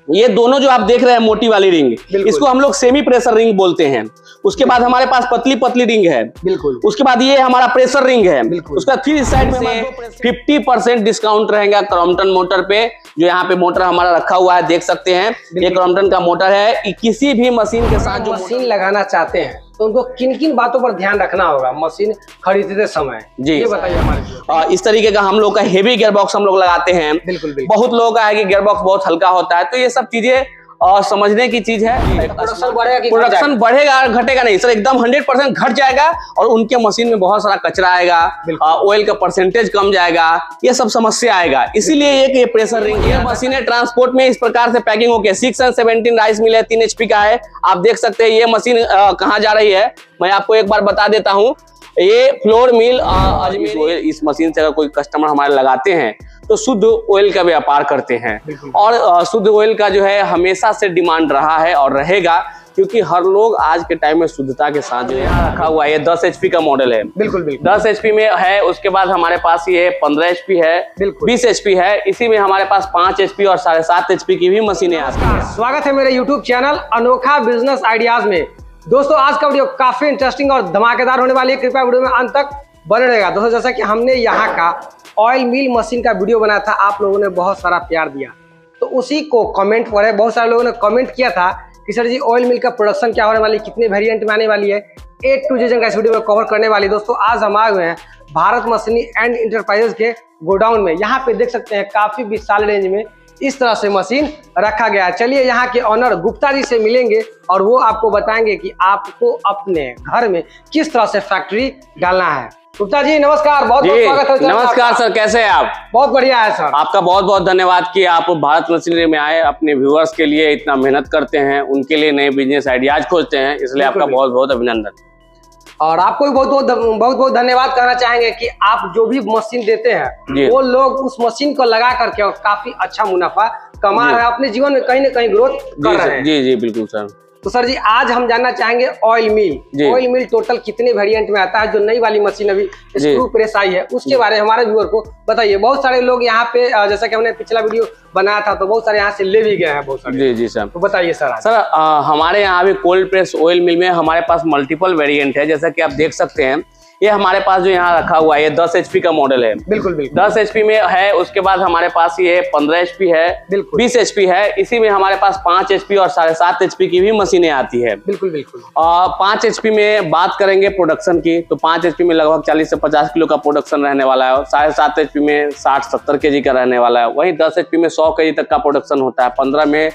ये दोनों जो आप देख रहे हैं मोटी वाली रिंग, इसको हम लोग सेमी प्रेशर रिंग बोलते हैं। उसके बाद हमारे पास पतली पतली रिंग है, बिल्कुल। उसके बाद ये हमारा प्रेशर रिंग है, उसका फिर इस साइड से 50% डिस्काउंट रहेगा क्रॉम्पटन मोटर पे। जो यहाँ पे मोटर हमारा रखा हुआ है देख सकते हैं, ये क्रॉम्पटन का मोटर है। किसी भी मशीन के साथ जो मशीन लगाना चाहते हैं तो उनको किन किन बातों पर ध्यान रखना होगा मशीन खरीदते समय, जी ये बताइए हमारे। इस तरीके का हम लोग का हेवी गियर बॉक्स हम लोग लगाते हैं। बिल्कुल। बहुत लोगों का है कि गियर बॉक्स बहुत हल्का होता है, तो ये सब चीजें समझने की चीज है। प्रोडक्शन बढ़ेगा घटेगा नहीं सर, एकदम 100% घट जाएगा और उनके मशीन में बहुत सारा कचरा आएगा, ऑयल का परसेंटेज कम जाएगा, ये सब समस्या आएगा। इसीलिए ये प्रेशर रिंग है। मशीनें ट्रांसपोर्ट में इस प्रकार से पैकिंग होके 6 और 17 राइस मिल है, 3 HP का है। आप देख सकते हैं ये मशीन कहाँ जा रही है, मैं आपको एक बार बता देता हूँ। ये फ्लोर मिल अजमेर। इस मशीन से अगर कोई कस्टमर हमारे लगाते हैं तो शुद्ध ऑयल का व्यापार करते हैं और शुद्ध ऑयल का जो है हमेशा से डिमांड रहा है और रहेगा, क्योंकि हर लोग आज के टाइम में शुद्धता के साथ जो है रखा हुआ है। ये 10 HP का मॉडल है, बिल्कुल 10 HP में है। उसके बाद हमारे पास ये 15 HP है, 20 HP है। इसी में हमारे पास 5 HP और 7.5 HP की भी मशीनें आती हैं। स्वागत है मेरे यूट्यूब चैनल अनोखा बिजनेस आइडियाज में। दोस्तों आज का वीडियो काफी इंटरेस्टिंग और धमाकेदार होने वाली है, कृपया वीडियो में अंत तक बने रहेगा। दोस्तों जैसा कि हमने यहाँ का ऑयल मिल मशीन का वीडियो बनाया था, आप लोगों ने बहुत सारा प्यार दिया, तो उसी को कमेंट पढ़े बहुत सारे लोगों ने कमेंट किया था कि सर जी ऑयल मिल का प्रोडक्शन क्या होने वाली, कितने वेरिएंट में आने वाली है, A to Z का इस वीडियो में कवर करने वाली। दोस्तों आज हम आए हुए हैं भारत मशीनी एंड इंटरप्राइजेज के गोडाउन में। यहाँ पे देख सकते हैं काफी विशाल रेंज में इस तरह से मशीन रखा गया है। चलिए यहाँ के ऑनर गुप्ता जी से मिलेंगे और वो आपको बताएंगे कि आपको अपने घर में किस तरह से फैक्ट्री डालना है। गुप्ता जी नमस्कार, बहुत बहुत स्वागत है। नमस्कार सर, कैसे हैं आप? बहुत बढ़िया है सर। आपका बहुत बहुत धन्यवाद कि आप भारत मशीनरी में आए, अपने व्यूअर्स के लिए इतना मेहनत करते हैं, उनके लिए नए बिजनेस आइडियाज खोजते हैं, इसलिए आपका बहुत बहुत अभिनंदन। और आपको भी बहुत बहुत धन्यवाद कहना चाहेंगे कि आप जो भी मशीन देते हैं वो लोग उस मशीन को लगा करके और काफी अच्छा मुनाफा कमा रहे हैं, अपने जीवन में कहीं ना कहीं ग्रोथ कर रहे हैं। जी बिल्कुल सर। तो सर जी आज हम जानना चाहेंगे ऑयल मिल टोटल कितने वेरिएंट में आता है। जो नई वाली मशीन अभी स्क्रू प्रेस आई है उसके बारे में हमारे व्यूअर को बताइए। बहुत सारे लोग यहाँ पे जैसा कि हमने पिछला वीडियो बनाया था तो बहुत सारे यहाँ से ले भी गए हैं बहुत सारे। जी सर, तो बताइए सर। सर हमारे यहाँ अभी कोल्ड प्रेस ऑयल मिल में हमारे पास मल्टीपल वेरिएंट है, जैसा कि आप देख सकते हैं। ये हमारे पास जो यहाँ रखा हुआ है ये 10 HP का मॉडल है, बिल्कुल 10 HP में है। उसके बाद हमारे पास ये 15 HP है, 20 HP है। इसी में हमारे पास 5 HP और 7.5 HP की भी मशीनें आती है, बिल्कुल। 5 HP में बात करेंगे प्रोडक्शन की तो 5 HP में लगभग 40 से 50 किलो का प्रोडक्शन रहने वाला है। 7.5 HP में 60-70 kg का रहने वाला है। वहीं 10 HP में 100 kg तक का प्रोडक्शन होता है। 15 में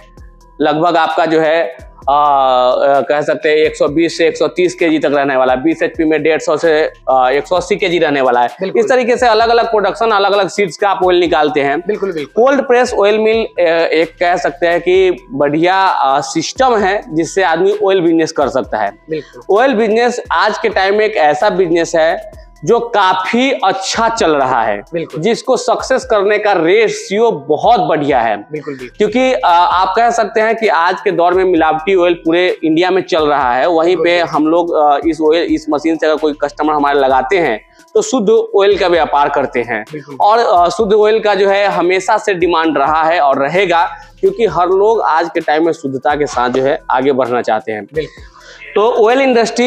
लगभग आपका जो है कह सकते हैं 120 से 130 kg तक रहने वाला है। 20 HP में 150 से 180 kg रहने वाला है। इस तरीके से अलग अलग प्रोडक्शन, अलग अलग सीड्स का आप ऑयल निकालते हैं। बिल्कुल। कोल्ड प्रेस ऑयल मिल एक कह सकते हैं कि बढ़िया सिस्टम है जिससे आदमी ऑयल बिजनेस कर सकता है। ऑयल बिजनेस आज के टाइम में एक ऐसा बिजनेस है जो काफी अच्छा चल रहा है, जिसको सक्सेस करने का रेशियो बहुत बढ़िया है। क्योंकि आप कह सकते हैं कि आज के दौर में मिलावटी ऑयल पूरे इंडिया में चल रहा है। वहीं पे हम लोग इस मशीन से अगर कोई कस्टमर हमारे लगाते हैं तो शुद्ध ऑयल का व्यापार करते हैं और शुद्ध ऑयल का जो है हमेशा से डिमांड रहा है और रहेगा, क्योंकि हर लोग आज के टाइम में शुद्धता के साथ जो है आगे बढ़ना चाहते हैं। तो ऑयल इंडस्ट्री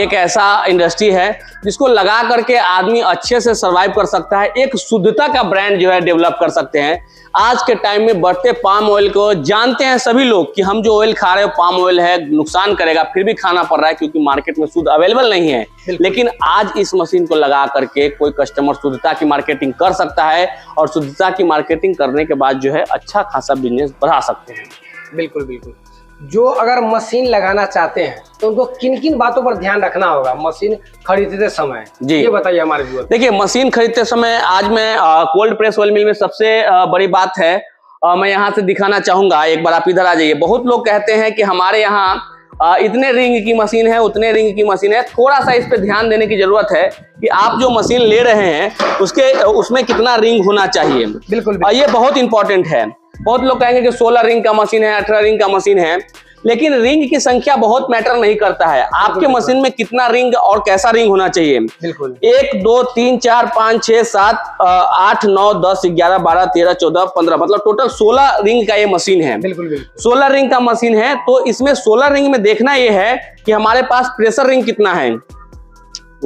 एक ऐसा इंडस्ट्री है जिसको लगा करके आदमी अच्छे से सरवाइव कर सकता है, एक शुद्धता का ब्रांड जो है डेवलप कर सकते हैं। आज के टाइम में बढ़ते पाम ऑयल को जानते हैं सभी लोग कि हम जो ऑयल खा रहे हैं पाम ऑयल है, नुकसान करेगा, फिर भी खाना पड़ रहा है क्योंकि मार्केट में शुद्ध अवेलेबल नहीं है। लेकिन आज इस मशीन को लगा करके कोई कस्टमर शुद्धता की मार्केटिंग कर सकता है और शुद्धता की मार्केटिंग करने के बाद जो है अच्छा खासा बिजनेस बढ़ा सकते हैं। बिल्कुल। जो अगर मशीन लगाना चाहते हैं तो उनको किन किन बातों पर ध्यान रखना होगा मशीन खरीदते समय, ये बताइए हमारे व्यूअर। देखिए मशीन खरीदते समय आज मैं कोल्ड प्रेस ऑयल मिल में सबसे बड़ी बात है मैं यहाँ से दिखाना चाहूंगा। एक बार आप इधर आ जाइए। बहुत लोग कहते हैं कि हमारे यहाँ इतने रिंग की मशीन है, उतने रिंग की मशीन है। थोड़ा सा इस पे ध्यान देने की जरूरत है कि आप जो मशीन ले रहे हैं उसमें कितना रिंग होना चाहिए। बिल्कुल। ये बहुत इंपॉर्टेंट है। बहुत लोग कहेंगे कि 16 रिंग का मशीन है, 18 रिंग का मशीन है, लेकिन रिंग की संख्या बहुत मैटर नहीं करता है। आपके मशीन में कितना रिंग और कैसा रिंग होना चाहिए। बिल्कुल 1 2 3 4 5 6 7 8 9 10 11 12 13 14 15 मतलब टोटल 16 रिंग का ये मशीन है। बिल्कुल 16 रिंग का मशीन है। तो इसमें 16 रिंग में देखना ये है कि हमारे पास प्रेशर रिंग कितना है।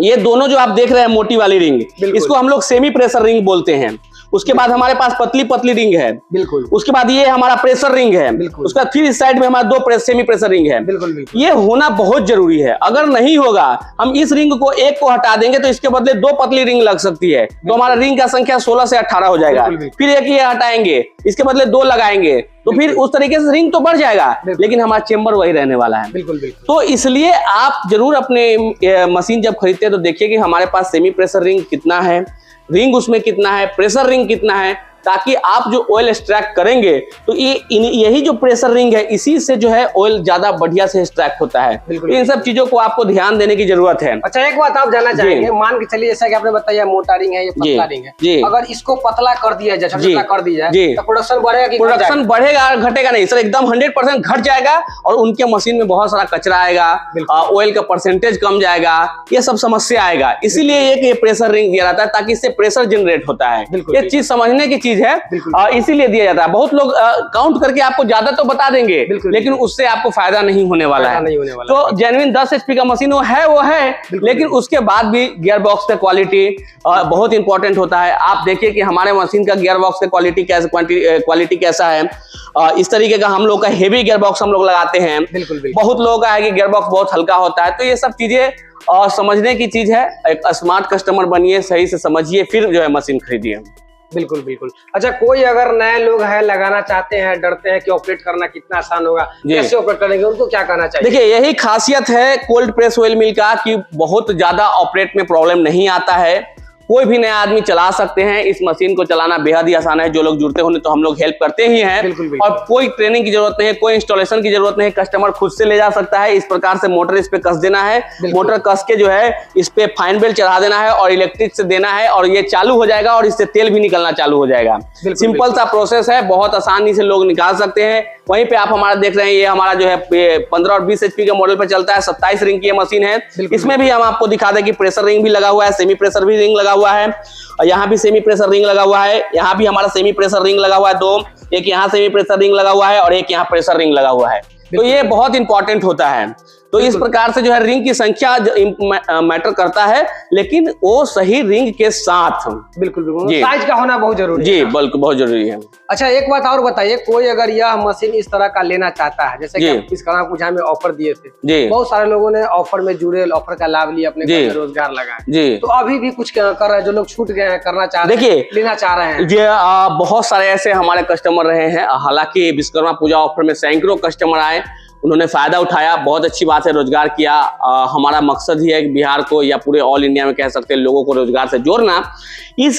ये दोनों जो आप देख रहे हैं मोटी वाली रिंग, इसको हम लोग सेमी प्रेशर रिंग बोलते हैं। उसके बाद हमारे पास पतली पतली रिंग है। बिल्कुल उसके बाद ये हमारा प्रेशर रिंग है। उसका फिर इस साइड में हमारा 2 सेमी प्रेशर रिंग है। बिल्कुल ये होना बहुत जरूरी है। अगर नहीं होगा, हम इस रिंग को एक को हटा देंगे तो इसके बदले 2 पतली रिंग लग सकती है, तो हमारा रिंग का संख्या 16 से 18 हो जाएगा। फिर एक ये हटाएंगे, इसके बदले 2 लगाएंगे, तो फिर उस तरीके से रिंग तो बढ़ जाएगा, लेकिन हमारा चेंबर वही रहने वाला है। बिल्कुल तो इसलिए आप जरूर अपने मशीन जब खरीदते हैं तो देखिए कि हमारे पास सेमी प्रेशर रिंग कितना है, रिंग उसमें कितना है, प्रेशर रिंग कितना है, ताकि आप जो ऑयल एक्सट्रैक्ट करेंगे तो यही जो प्रेशर रिंग है, इसी से जो है ऑयल ज्यादा बढ़िया से एक्सट्रैक्ट होता है। इन सब चीजों को आपको ध्यान देने की जरूरत है। अच्छा, एक बात आप जानना चाहेंगे, मान के चलिए जैसा कि आपने बताया मोटा रिंग है, ये पतला रिंग है, अगर इसको पतला कर दिया जाए, छोटा कर दिया जाए, तो प्रोडक्शन बढ़ेगा कि प्रोडक्शन बढ़ेगा और घटेगा नहीं सर, एकदम 100% घट जाएगा और उनके मशीन में बहुत सारा कचरा आएगा, ऑयल का परसेंटेज कम जाएगा, ये सब समस्या आएगा। इसीलिए ये प्रेशर रिंग दिया जाता है ताकि इससे प्रेशर जनरेट होता है। ये चीज समझने की चीज है, इसीलिए दिया जाता है। बहुत लोग काउंट करके आपको ज्यादा तो बता देंगे, लेकिन उससे आपको फायदा नहीं होने वाला है। तो जेन्युइन 10 HP का मशीन वो है, लेकिन उसके बाद भी गियर बॉक्स का क्वालिटी बहुत इंपॉर्टेंट होता है। आप देखिए कि हमारे मशीन का गियर बॉक्स का क्वालिटी कैसा है। इस तरीके का हम लोग का हेवी गियर बॉक्स हम लोग लगाते हैं। बहुत लोगों का है कि गियर बॉक्स बहुत हल्का होता है। तो ये सब चीजें समझने की चीज है। एक स्मार्ट कस्टमर बनिए, सही से समझिए, फिर जो है मशीन खरीदिए। बिल्कुल बिल्कुल। अच्छा, कोई अगर नए लोग हैं, लगाना चाहते हैं, डरते हैं कि ऑपरेट करना कितना आसान होगा, कैसे ऑपरेट करेंगे, उनको क्या कहना चाहिए? देखिए, यही खासियत है कोल्ड प्रेस ऑयल मिल का कि बहुत ज्यादा ऑपरेट में प्रॉब्लम नहीं आता है। कोई भी नया आदमी चला सकते हैं। इस मशीन को चलाना बेहद ही आसान है। जो लोग जुड़ते होंगे तो हम लोग हेल्प करते ही हैं। और कोई ट्रेनिंग की जरूरत नहीं है, कोई इंस्टॉलेशन की जरूरत नहीं है। कस्टमर खुद से ले जा सकता है। इस प्रकार से मोटर इस पे कस देना है, मोटर कस के जो है इस पे फाइन बेल्ट चढ़ा देना है और इलेक्ट्रिक से देना है और ये चालू हो जाएगा और इससे तेल भी निकलना चालू हो जाएगा। सिंपल सा प्रोसेस है, बहुत आसानी से लोग निकाल सकते हैं। वहीं पे आप हमारा देख रहे हैं, ये हमारा जो है 15 और 20 HP के मॉडल पे चलता है। 27 रिंग की ये मशीन है। इसमें भी हम आपको दिखा दें कि प्रेशर रिंग भी लगा हुआ है, सेमी प्रेशर भी रिंग लगा हुआ है, और यहाँ भी सेमी प्रेशर रिंग लगा हुआ है। यहाँ भी हमारा सेमी प्रेशर रिंग लगा हुआ है 2, एक यहाँ सेमी प्रेशर रिंग लगा हुआ है और एक यहाँ प्रेशर रिंग लगा हुआ है। तो ये बहुत इंपॉर्टेंट होता है। तो इस प्रकार से जो है रिंग की संख्या मैटर करता है, लेकिन वो सही रिंग के साथ। बिल्कुल बिल्कुल, साइज का होना बहुत जरूरी है। जी बिल्कुल, बहुत जरूरी है। अच्छा, एक बात और बताइए, कोई अगर यह मशीन इस तरह का लेना चाहता है, जैसे कि इस कारण कुछ हमें ऑफर दिए थे, बहुत सारे लोगों ने ऑफर में जुड़े, ऑफर का लाभ लिया, अपने घर में रोजगार लगाए, तो अभी भी कुछ कर रहे हैं जो लोग छूट गए हैं, करना चाह रहे हैं, लेना चाह रहे हैं। ये बहुत सारे ऐसे हमारे कस्टमर रहे हैं। हालांकि विश्वकर्मा पूजा ऑफर में सैकड़ों कस्टमर आए, उन्होंने फायदा उठाया। बहुत अच्छी बात है, रोजगार किया। हमारा मकसद ही है कि बिहार को या पूरे ऑल इंडिया में कह सकते हैं लोगों को रोजगार से जोड़ना। इस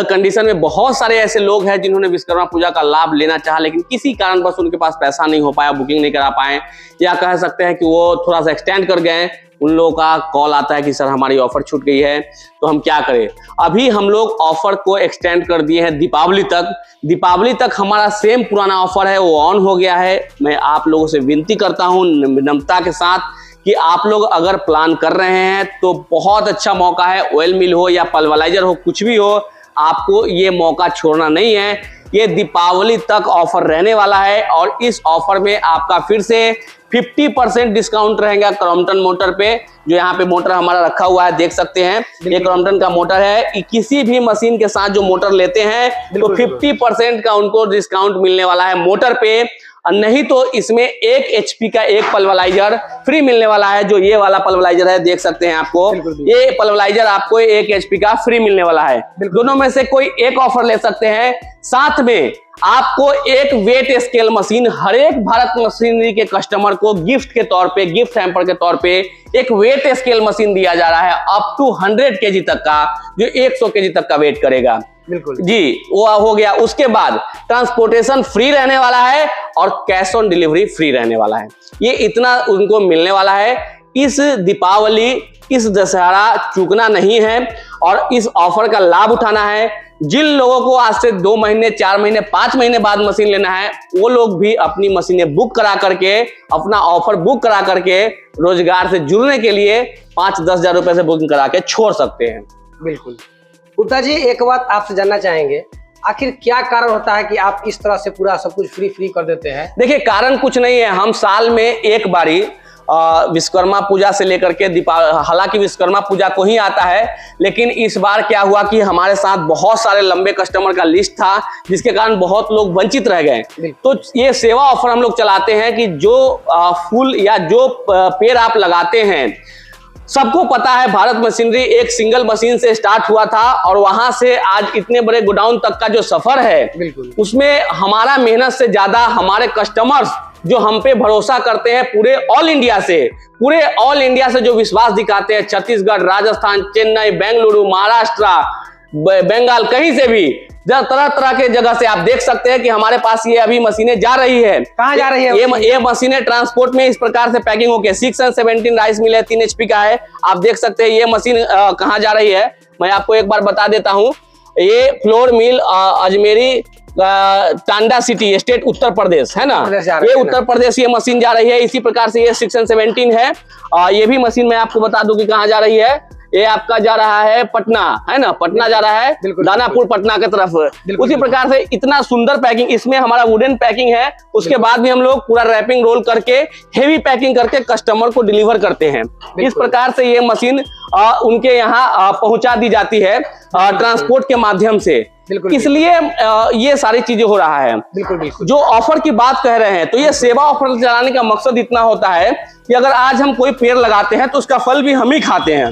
कंडीशन में बहुत सारे ऐसे लोग हैं जिन्होंने विश्वकर्मा पूजा का लाभ लेना चाहा, लेकिन किसी कारणवश उनके पास पैसा नहीं हो पाया, बुकिंग नहीं करा पाए, या कह सकते हैं कि वो थोड़ा सा एक्सटेंड कर गए। उन लोगों का कॉल आता है कि सर हमारी ऑफर छूट गई है, तो हम क्या करें। अभी हम लोग ऑफर को एक्सटेंड कर दिए हैं दीपावली तक। दीपावली तक हमारा सेम पुराना ऑफर है, वो ऑन हो गया है। मैं आप लोगों से विनती करता हूं विनम्रता के साथ कि आप लोग अगर प्लान कर रहे हैं तो बहुत अच्छा मौका है। ऑयल मिल हो या पल्वराइजर हो, कुछ भी हो, आपको ये मौका छोड़ना नहीं है। ये दीपावली तक ऑफर रहने वाला है और इस ऑफर में आपका फिर से 50% डिस्काउंट रहेगा क्रॉम्पटन मोटर पे। जो यहाँ पे मोटर हमारा रखा हुआ है, देख सकते हैं, ये क्रॉम्पटन का मोटर है। किसी भी मशीन के साथ जो मोटर लेते हैं तो 50% का उनको डिस्काउंट मिलने वाला है मोटर पे। नहीं तो इसमें 1 HP का एक पल्वराइजर फ्री मिलने वाला है। जो ये वाला पल्वराइजर है, देख सकते हैं आपको, ये पल्वराइजर आपको 1 HP का फ्री मिलने वाला है। दोनों में से कोई एक ऑफर ले सकते हैं। साथ में आपको एक वेट स्केल मशीन हर एक भारत मशीनरी के कस्टमर को गिफ्ट के तौर पे, गिफ्ट हैम्पर के तौर पे एक वेट स्केल मशीन दिया जा रहा है, अप टू 100 kg तक का, जो 100 kg तक का वेट करेगा। बिल्कुल जी, वो हो गया। उसके बाद ट्रांसपोर्टेशन फ्री रहने वाला है और कैश ऑन डिलीवरी फ्री रहने वाला है। ये इतना उनको मिलने वाला है। इस दीपावली, इस दशहरा चूकना नहीं है और इस ऑफर का लाभ उठाना है। जिन लोगों को आज से 2 महीने 4 महीने 5 महीने बाद मशीन लेना है, वो लोग भी अपनी मशीनें बुक करा करके, अपना ऑफर बुक करा करके रोजगार से जुड़ने के लिए 5-10 हजार रुपए से बुकिंग करा के छोड़ सकते हैं। बिल्कुल। गुप्ता जी, एक बात आपसे जानना चाहेंगे, आखिर क्या कारण होता है कि आप इस तरह से पूरा सब कुछ फ्री कर देते हैं? देखिए, कारण कुछ नहीं है। हम साल में एक बारी विश्वकर्मा पूजा से लेकर के हालांकि विश्वकर्मा पूजा को ही आता है, लेकिन इस बार क्या हुआ कि हमारे साथ बहुत सारे लंबे कस्टमर का लिस्ट था, जिसके कारण बहुत लोग वंचित रह गए। तो ये सेवा ऑफर हम लोग चलाते हैं कि जो फूल या जो पेड़ आप लगाते हैं, सबको पता है भारत मशीनरी एक सिंगल मशीन से स्टार्ट हुआ था और वहां से आज इतने बड़े गोडाउन तक का जो सफर है, उसमें हमारा मेहनत से ज्यादा हमारे कस्टमर्स जो हम पे भरोसा करते हैं, पूरे ऑल इंडिया से जो विश्वास दिखाते हैं, छत्तीसगढ़, राजस्थान, चेन्नई, बेंगलुरु, महाराष्ट्र, बंगाल, कहीं से भी तरह तरह के जगह से आप देख सकते हैं कि हमारे पास ये अभी मशीनें जा रही है। कहाँ जा रही है? ये मशीनें ट्रांसपोर्ट में इस प्रकार से पैकिंग होकर 6 और 17 राइस मिल है, 3 HP का है। आप देख सकते हैं ये मशीन कहाँ जा रही है, मैं आपको एक बार बता देता हूँ। ये floor mill Ajmeri Tanda city state Uttar Pradesh है ना, ये उत्तर प्रदेश ये मशीन जा रही है। इसी प्रकार से ये 6 और 17 है। ये भी मशीन मैं आपको बता दूं कि कहाँ जा रही है। ये आपका जा रहा है पटना, है ना, पटना जा रहा है, दानापुर पटना की तरफ। उसी प्रकार से इतना सुंदर पैकिंग, इसमें हमारा वुडन पैकिंग है। उसके बाद भी हम लोग पूरा रैपिंग रोल करके हेवी पैकिंग करके कस्टमर को डिलीवर करते हैं। इस प्रकार से ये मशीन उनके यहाँ पहुंचा दी जाती है ट्रांसपोर्ट के माध्यम से। इसलिए ये सारी चीजें हो रहा है। जो ऑफर की बात कह रहे हैं, तो ये सेवा ऑफर चलाने का मकसद इतना होता है कि अगर आज हम कोई पेड़ लगाते हैं तो उसका फल भी हम ही खाते हैं।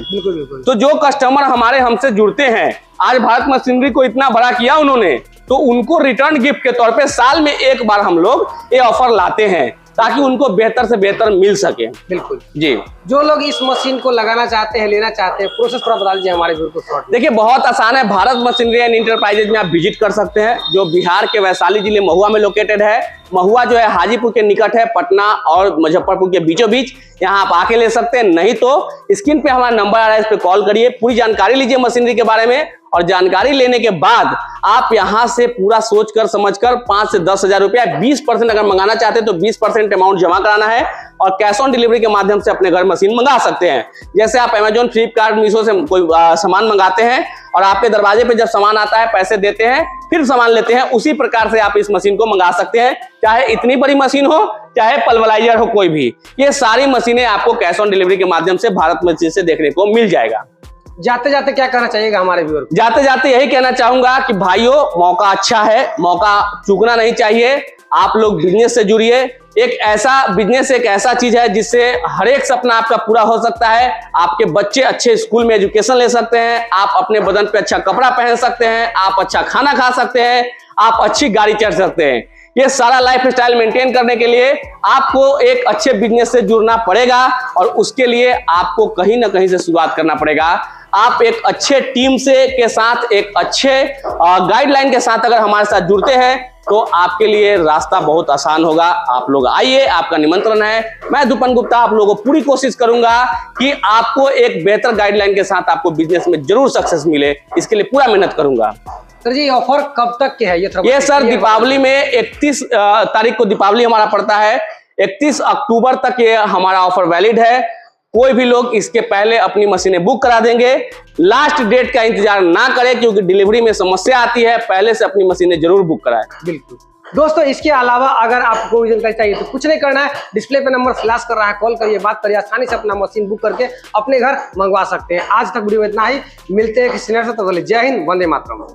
तो जो कस्टमर हमारे हमसे जुड़ते हैं, आज भारत मशीनरी को इतना बड़ा किया उन्होंने, तो उनको रिटर्न गिफ्ट के तौर पे साल में एक बार हम लोग ये ऑफर लाते हैं ताकि उनको बेहतर से बेहतर मिल सके। बिल्कुल जी। जो लोग इस मशीन को लगाना चाहते हैं, लेना चाहते हैं, प्रोसेस थोड़ा बता दीजिए हमारे व्यूअर को। देखिए, बहुत आसान है। भारत मशीनरी एंड इंटरप्राइजेज में आप विजिट कर सकते हैं, जो बिहार के वैशाली जिले महुआ में लोकेटेड है। महुआ जो है हाजीपुर के निकट है, पटना और मुजफ्फरपुर के बीचों बीच। यहाँ आप आके ले सकते हैं, नहीं तो स्क्रीन पे हमारा नंबर आ रहा है, इस पे कॉल करिए, पूरी जानकारी लीजिए मशीनरी के बारे में। और जानकारी लेने के बाद आप यहाँ से पूरा सोच कर समझ कर 5 से 10 हजार रुपया 20% अगर मंगाना चाहते हैं तो 20% अमाउंट जमा कराना है और कैश ऑन डिलीवरी के माध्यम से अपने घर मशीन मंगा सकते हैं। जैसे आप अमेजोन, फ्लिपकार्ट, मीशो से कोई सामान मंगाते हैं और आपके दरवाजे पे जब सामान आता है, पैसे देते हैं, फिर सामान लेते हैं, उसी प्रकार से आप इस मशीन को मंगा सकते हैं। चाहे इतनी बड़ी मशीन हो, चाहे पल्वराइजर हो, कोई भी, ये सारी मशीनें आपको कैश ऑन डिलीवरी के माध्यम से भारत मशीन से देखने को मिल जाएगा। जाते जाते क्या कहना चाहिएगा हमारे व्यूअर को? जाते जाते यही कहना चाहूंगा कि भाइयों, मौका अच्छा है, मौका चूकना नहीं चाहिए। आप लोग बिजनेस से जुड़िए। बिजनेस एक ऐसा चीज है जिससे हर एक सपना आपका पूरा हो सकता है। आपके बच्चे अच्छे स्कूल में एजुकेशन ले सकते हैं, आप अपने बदन पे अच्छा कपड़ा पहन सकते हैं, आप अच्छा खाना खा सकते हैं, आप अच्छी गाड़ी चढ़ सकते हैं। ये सारा लाइफ स्टाइल मेंटेन करने के लिए आपको एक अच्छे बिजनेस से जुड़ना पड़ेगा और उसके लिए आपको कहीं ना कहीं से शुरुआत करना पड़ेगा। आप एक अच्छे टीम के साथ, एक अच्छे गाइडलाइन के साथ अगर हमारे साथ जुड़ते हैं तो आपके लिए रास्ता बहुत आसान होगा। आप लोग आइए, आपका निमंत्रण है। मैं दुपन गुप्ता आप लोगों को पूरी कोशिश करूंगा कि आपको एक बेहतर गाइडलाइन के साथ आपको बिजनेस में जरूर सक्सेस मिले, इसके लिए पूरा मेहनत करूंगा। सर जी, ऑफर कब तक के है ये सर दीपावली में 31 तारीख को दीपावली हमारा पड़ता है। 31 अक्टूबर तक ये हमारा ऑफर वैलिड है। कोई भी लोग इसके पहले अपनी मशीनें बुक करा देंगे। लास्ट डेट का इंतजार ना करें, क्योंकि डिलीवरी में समस्या आती है। पहले से अपनी मशीनें जरूर बुक कराएं। बिल्कुल दोस्तों, इसके अलावा अगर आपको जानकारी चाहिए तो कुछ नहीं करना है, डिस्प्ले पे नंबर फ्लैश कर रहा है, कॉल करिए, बात करिए, आसानी से अपना मशीन बुक करके अपने घर मंगवा सकते हैं। आज तक वीडियो में इतना ही, मिलते हैं किसी नए से, तो जय हिंद, वंदे मातरम।